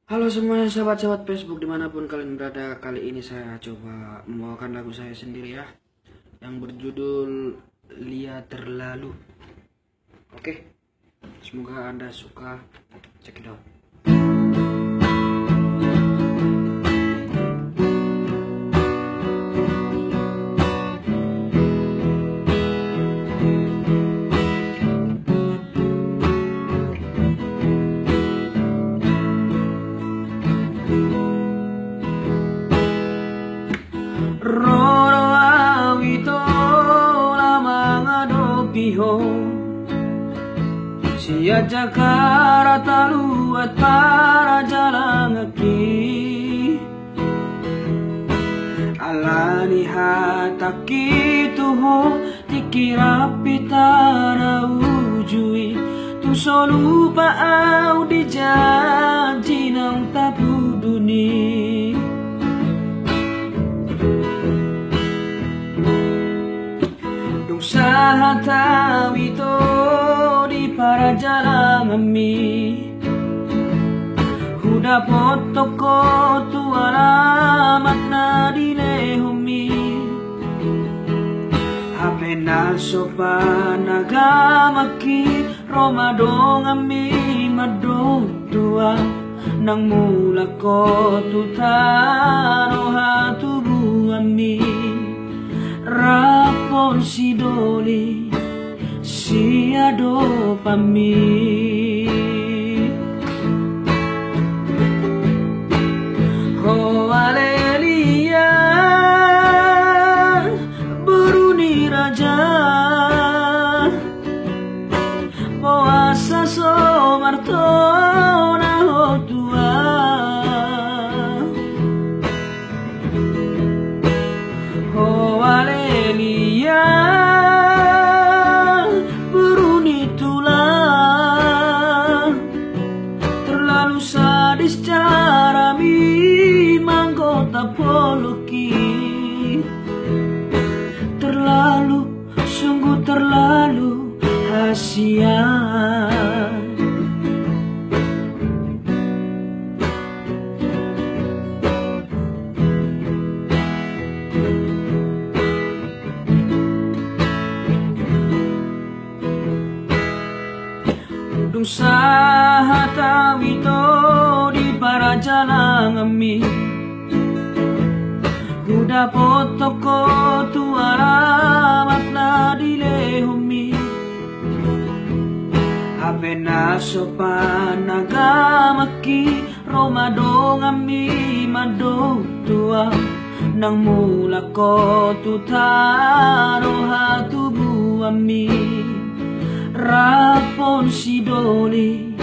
Halo semuanya sahabat-sahabat Facebook dimanapun kalian berada. Kali ini saya coba membawakan lagu saya sendiri ya, yang berjudul Lia Terlalu. Oke, semoga anda suka. Check it out. Roro awito lamang adopiho Sia Jakarta taluat para jalan aki Alani hataki tuho tikirapi tara ujui Tu solupa au di janji nang tapu duni Usaha tawito di para jalan ami Huda potoko tu alamat na dilehomi Hape na sopa nagamaki Romadong ami madong tua Nang mula ko tutano hatubu ami Rapon si doli si ado pami Ho alelia beruni raja Poasa so martona ho tua Ho alelia beruni tulang Terlalu sadis cara mi manggota poloki Terlalu, sungguh terlalu kasihan Dung saha tawito di para jalan ami Huda potoko tu alamat na dilehomi Ape na sopan nagamaki Romadong ami madong tua Nang mula ko tutano hatubu ami Rapon si doli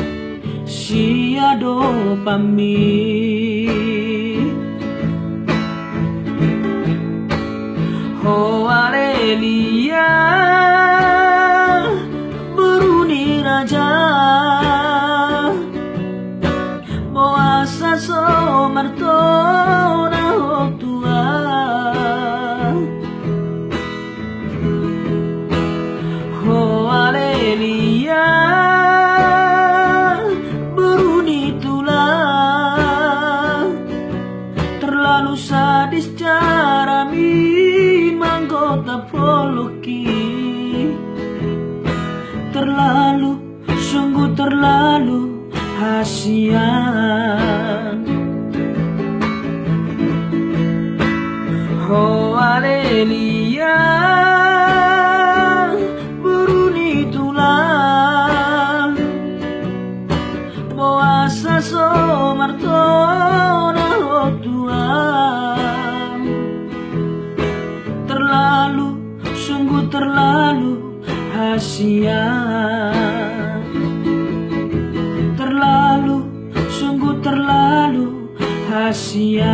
si ado pami Ho alelia beruni raja Boasa so martona ho tua Ho alelia beruni tulang Terlalu sadis cara mi manggota poloki Terlalu, sungguh terlalu kasihan Ho alelia beruni tulang Boasa so martona ho tua Terlalu, sungguh terlalu kasihan Terlalu, sungguh terlalu kasihan